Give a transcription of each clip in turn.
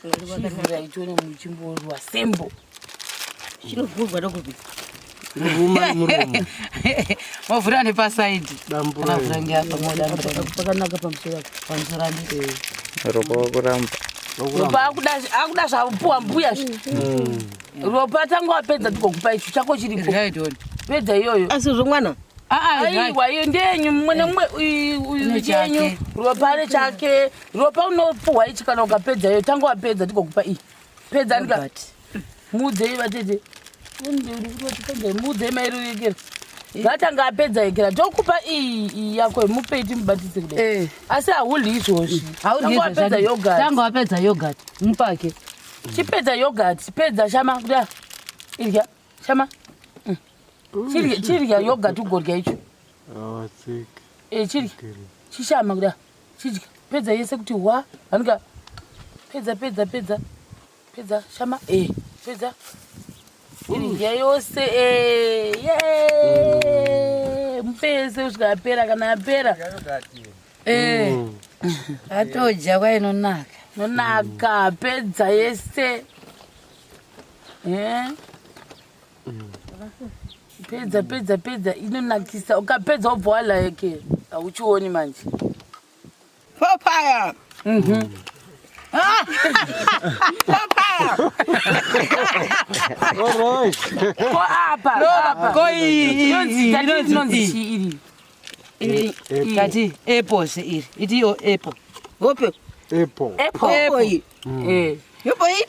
Chivura itone muchimborwa sembo. Chinovhurwa ndokupi. Mavhura nepasaidhi. Mavhura ngeapa modambira. Pakanaka pamusoro ndi. Ropa wakuramba. Ropa akuda zvapuwa mbuya. Ropa tangu apedza tikokupa icho chako chiripo. Pedza iyoyo. Asi zvomwana. Aiwa iyo ndenyu mwana mwe uyenyu. Ropa nechake. Ropa unopuwa ichi kana ukapedza iyo tangu apedza tikokupa iyi. Pedza ndika. Mudze vatete. Mudze mairukira. Gatanga apedza ikira tokupa iyi yako mupeiti mubatise kudai. Asi haudli izvozvi. Tangu apedza yogurt. Tangu apedza yogurt mupake. Chipedza yogurt, pedza shama kuda. Irya shama. Chirya yogurt ugorya icho. Chirya. Chishama kuda. Chirya. Pedza yese kuti wa. Anika pedza shama. Pedza. Irya yose mupese usvikapera kana apera. Atoja kwainonaka. Nonaka pedza yese. Pedza inonakisa. Ukapedza wobva wala yeke. Hauchioni manje. Papaya. Papaya. Ko apa. Ko inonzi iri. Kati apples iri. Iti yo apple. Hope. Apple. Yopo hii.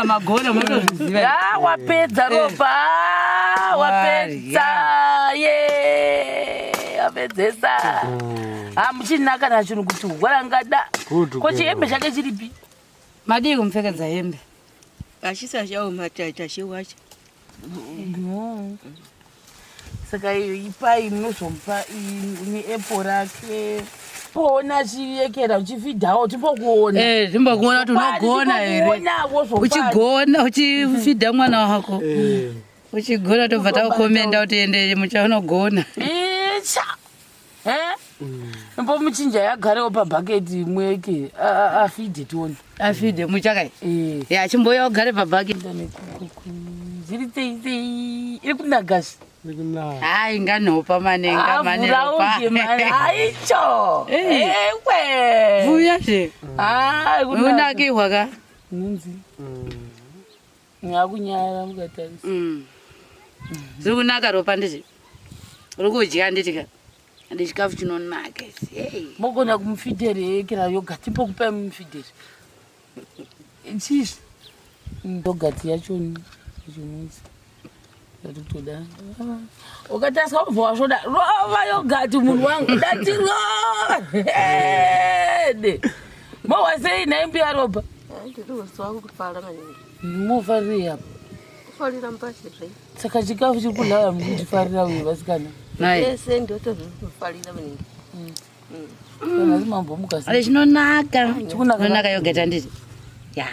Magona motozviziva. Wapedza Ropa. Wapedza. Wapedzesa. Muchinaka nachunhu kuti warangada. Ko chihembe chake chiripi? Madii kumupfekedza hembe. Achisa chao matata chiwacha. Saka ipai munozompa ni apple rake. Pona chiyekera uchifidhawo timbokuona. Timbokuona kuti unogona here. Uchigona uchifidha mwana wako. Uchigona tobva takomenda kuti ende muchaunogona. Muchinja yagarewo pabhaketi mweke afidhe tione. Afidhe muchakai. Chimboya ugare pabhaketi. Zviri sei iri kunagasi. Hai nganopa manenga maneropa. Aicho. Ewe. Vuyazve. Unakihwa ka. Nunzi. Ngakunyara mukatarisa. Zviri kunaka ropa ndizvi. Uri kudya nditika. Andi chikafu chinonaka. Mogona kumufidhere yekera yogurt timbokupai mufidhere. Chizvi. Yogurt yacho chinozi. Ndatoda. Ukataswa kubva wasvoda Rova yogurt munhu wangu ndati Rova. Mowasei naimbi yaRopa. Ndinozwa kufara maningi. Mofarire apa? Kufarira mpashe zvai. Saka chikafu chikudlava muchifarira uye vasikana. Yese ndotofarira maningi. Kana zimambo mukasi. Ale chinonaka. Chinonaka yogurt anditi. Ya.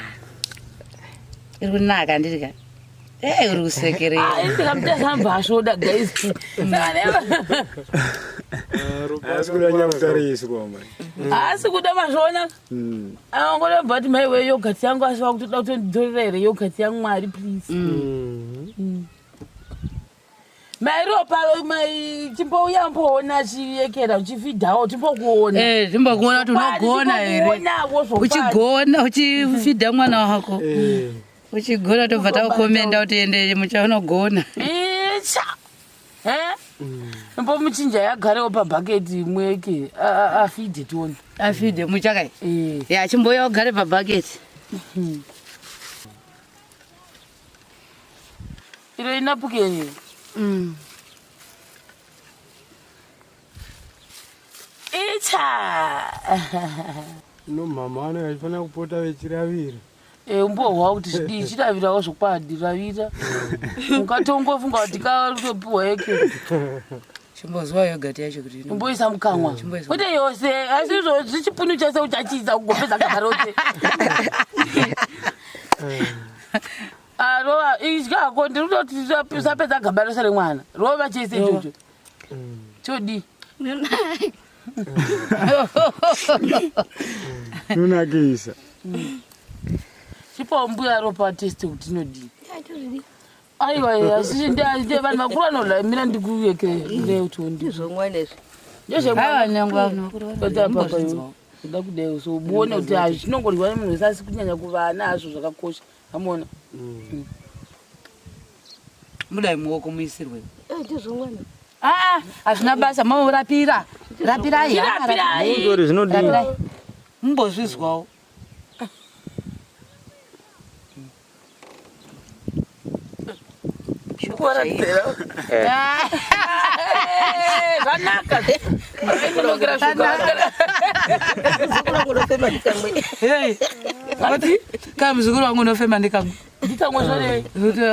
Iri kunaka nditi ka. Uri kusekerera. Ndikamtasamba asvoda guys. Asi kuda nyamutarise kwama. Asi kuda mazvona. Angora but my way yogurt yangu asiwa kutoda kutondorere yogurt yangu Mwari please. Ropa chimbouya mboona chiyekera uchifidhawo timbokuona. Timbokuona kuti unogona here. Uchigona uchifidha mwana wako. Uchigona tobva takomenda kuti ende muchaunogona. Muchinja yagarewo pabhaketi mweke afidhe tione. Afidhe muchakai. Chimboya ugare pabhaketi. Iro inapukeni. No mama anofana kupota vechiravira. Umbohwa kuti chidii chiravirawo zvokwadi ravira. Ungatongofunga kuti karotopiwa yeke. Chimbozwa yogurt yacho kuti umboisa mukamwa. Kwete yose asi zvichipunu chose uchachiisa kugopedza gaba rose. Rova idyako ndirikutoti usapedza gaba rose remwana. Rova chese ichocho. Chodi Nunakisa. Chipo mbuya ropa test kuti nodi. Aiwa asisi ndiye vanhu vakuru nola mina ndikuyeke leo tundi. Ndizomwanezvi. Ndizvo Hawa nyangwa Bata papa yo. Kuda kudeo so uone kuti azvinongorwa munhu sasi kunyanya kuvana azvo zvakakosha. Amona. Mudai muoko muisirwe. Ndizomwana. Hazvina basa maurapira. Rapirai. Ungori zvinodini. Mumbozvizwawo. Chikora tera. Zvanaka. Kunongera zvikora. Kunofema ndikamwe. Hey. Ati kamuzukuru wangu unofema ndikamwe. Ndikamwe zvone.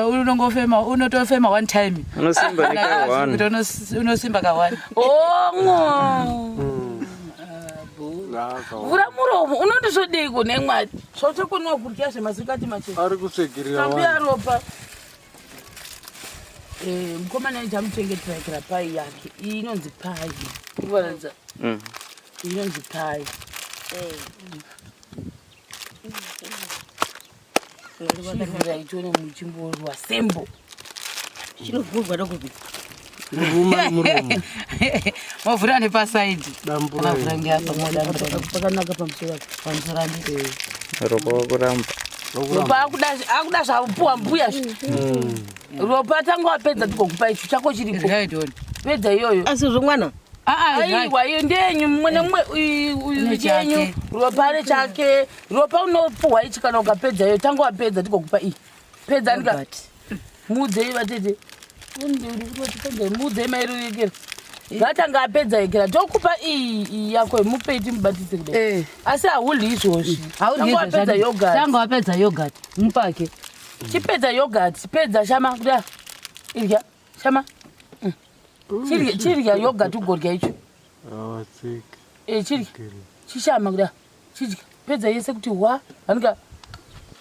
Unongofema unotofema one time. Unosimba nika one. Unosimba ka one. Vura muromo unondizvodiko nemwari zvotokonwa kudya zvemasikati machena Ari kusvekirira tambiya ropa mukomana ndichamuchengetera pai yake iyi inonzi pai kuvaradza inonzi pai chivhura ichone muchimborwa sembo Chinovhurwa nokupi. Mavhura nepasaidhi. Dambura. Mavhura ngeapa modambura. pakanaka pamusoro Pamusorandi. Ropa wakuramba. ropa akuda zvapuwa mbuya ropa tanga wapedza tikokupa icho chako chiripo Raidoni. pedza iyoyo Asi zvomwana. aiwa iyo ndenyu mumwe nemumwe uyu chenyu ropa nechake ropa unopuhwa ichi kana ukapedza iyo tanga wapedza tikokupa iyi pedza ndika mudzei vatete mudzei mairurikira ngatanga apedza ikira tokupa iyi yako mupei timubatise kudai asi haudyi izvozvi tanga wapedza yogurt Tanga wapedza yogurt. Mupake. chipedza yogurt pedza shama kuda irya shama chirya yogurt ugorya icho chirya chishama kuda chidya pedza yese kuti wa vanika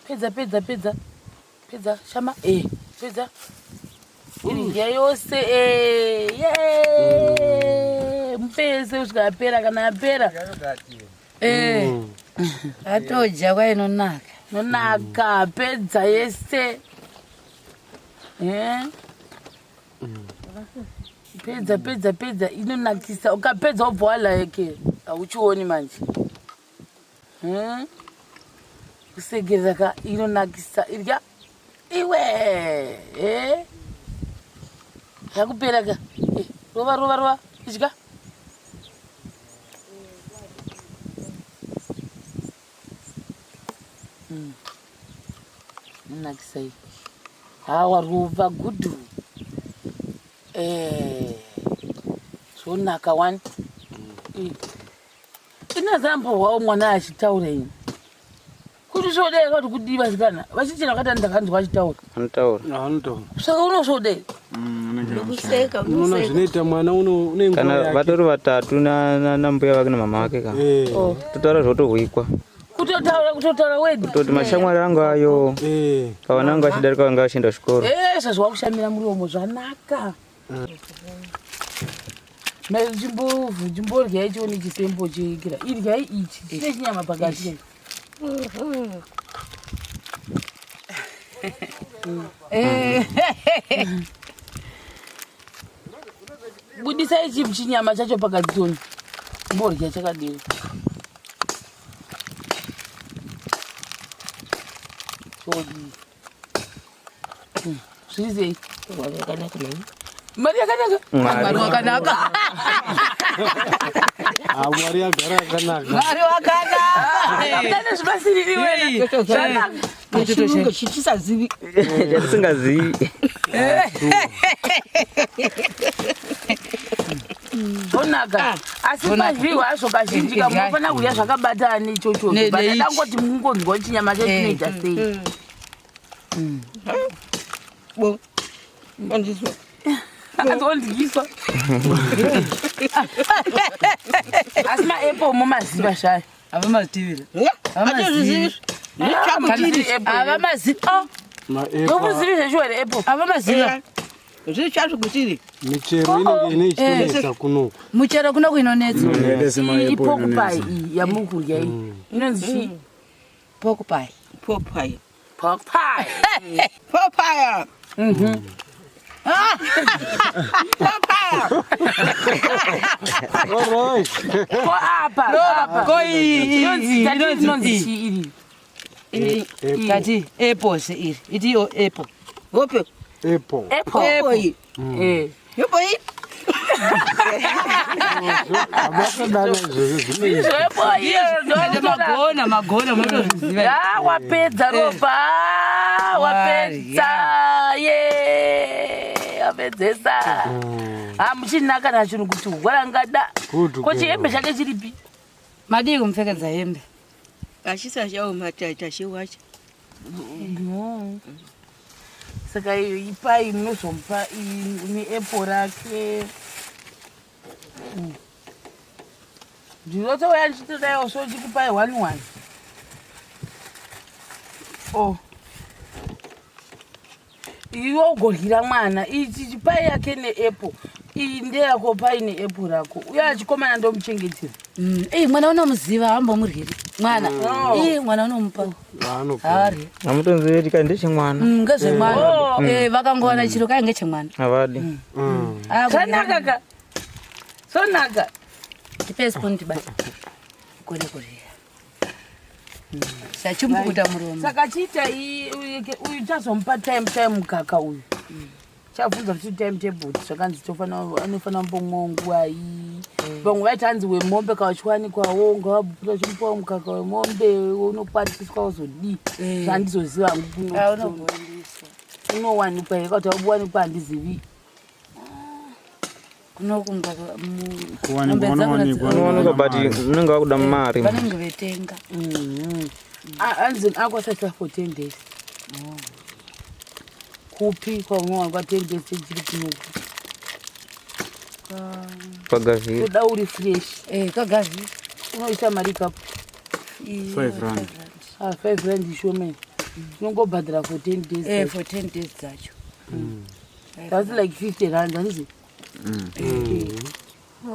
pedza shama pedza irya yose mupese kusvika yapera kana yapera Atoja kwainonaka. nonaka pedza yese pedza inonakisa ukapedza ubva walayeke hauchioni manje kusegerera ka inonakisa irya iwe yakupera ka rova idya inonakisa hawa rova gudhu zvonaka wani inazambohwawo mwana achitaura ini kuti zvodei kuti kudiva zikana vachichena vakati ndakanzwa achitaura Anotaura. saka unozvodei Kuseka, Unoona zvinoita mwana une nguva kana yake. vatori vatatu na mbuya vake namama vake ka totaura zvotohwikwa kutotaura wedi toti mashamwari angu ayo pavana angu achidarika vanga vachienda zvikoro zvazwa kushamira muromo zvanaka chimborya ichione chisembo cheikira iryai ichi chine chinyama pakati budisai chinyama chacho pakati toni mborya chakadini zvirizei mari yakanaka Mwari wakanaka. Mwari agara akanaka. Mwari wakanaka. Ndane zvibasiriri wena zvanaka chirungu chitisazivi. chatisingazivi onaka asi mazvirwa azvo kazhinji kamunofana kudya zvakabatana ichocho bana dangoti mungonzwa chinyama chachinoita sei Bo. Andiswa. azondyiswa asi maepo mumaziva zvayo Avamazivi. Atozvizivi. avamazivi Maepple. ndokuzivi zvechiwere epo Avamaziva. Zvichacho kutiri. Michero inenge ichitonetsa kuno. Muchero kuno kuinonetsa. Ipokupai yamukurya iyi. Inonzi chii? Pokupai. Popai. Pokupai. Papaya. Papaya. Alright. Ko apa? Inonzi chii iri? Kati apples iri. Iti apple. Hope. Apple. Apple. Yopo hii. Abakadala zvezvo. Magona munozviziva. Wapedza Ropa. Wapedza. Wapedzesa. Muchinaka nachino kuti warangada. Ko chihembe chake chiripi? Madii kumupfekedza hembe. Achisa chao matata chiwacha. Saka ipai munozompa apple rake. Ndinotouya ndichitodayo so chikupai 1-1. Iwe ugoryira mwana ichi chipai yake neapple. Iyi ndeyako pai neapple rako. Uye achikomana ndomuchengetera. Mwana unomuziva hambomuryiri. Mwana. Mwana unomupa. Hari. Amutonzi tika ndechemwana. Ngezvemwana. Vakangowana chiro kainge chemwana. Havadi. Sanaka ka. Sonaka. Tipe spoon tibata. Kore. Sachimbukuta muromo. Saka chita uyu chazompa time mukaka uyu. Chavunza kuti time table zvakanzi anofana mbomwa nguwai. Vamwe vaiti hanzi wemombe kawachiwanikwawo ngawabvura chimupawo mukaka wemombe unokwatiswa uzodii. Zvandizoziva hangu unowanikwa here kuti wabuwanikwa handizivi. Unowanikwa but unenge wakuda mari. Vanenge vetenga. Hanzi akwasasa for 10 days. Kupi kwaunowanga 10 days chiri kunoku. Pagavhiri. Kuda uri fresh. Kagavhiri. Unoisa mari kapu. 5 rand. 5 rand ishomeni. Unongobhadhara for 10 days. For 10 days dzacho. That's like 50 rand, hanzi?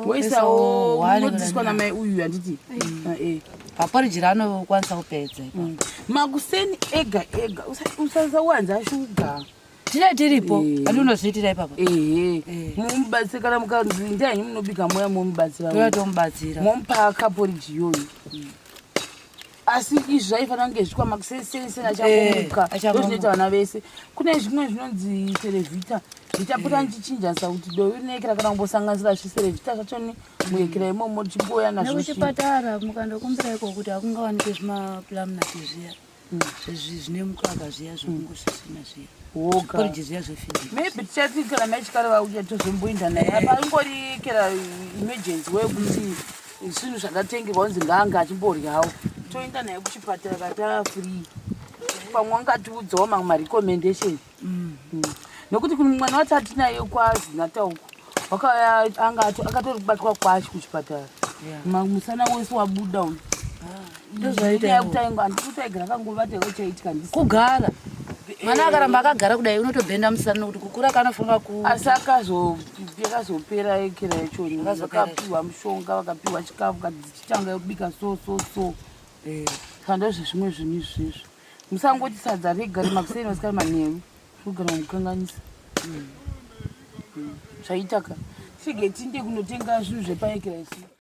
Wesawo unodziswa namai uyu handiti. Porridge anokwanisa kupedza. Makuseni ega usasawanza shuga. Tiripo. Andinozviitira ipapo. Mumubatsira kana mukanzi ndiani munobika moya mumubatsira. Tomubatsira. Momupa porridge yoyo. Asi izvi zvaifanira kunge zvikwa makuseni achamuka. Ndozvinoita vana vese. Kune zvimwe zvinonzi Cerevita. Ndichapota ndichichinja sauti Dovi nekera kana kumbosanganisira Cerevita zvachoni muekera imomo chimboya nazvo. Nekuchipatara mukandokumbira iko kuti akungawanikwe zvimaplum nati zviya. Zvine mukaka zviya zvokungosvisina zviya. Porridge zviya zvefidi. Maybe tichati kana maichikara vauya tozomboinda naye. Apa ingori kera emergency wekuti zvinhu zvakatengerwa unzi ngaanga achimboryawo. Toenda naye kuchipatara kata free. Pamwe angatiudzawo mamwe marecommendation. Nokuti kune mwana wacho atinaye kwazinata uko wakauya akatori kubatwa kwacho kuchipatara. Musana wese wabuda uyu. Ndozvaita kuti handikutaigara kangova chaitika ndisi. Kugara. Mwana akaramba akagara kudai unotobhenda musana kuti kukura kanofunga ku. Asi akazopera ekera yachoni. Vakapiwa mushonga vakapiwa chikafu kuti dzichitanga kubika so. Kandozve zvimwe zvinhu izvizvi. Musangoti sadza rega makuseni vasikari manheru. Kugara mukanganisa. Zvaitaka. Sige tinde kunotenga zvinhu zvepaekera isi.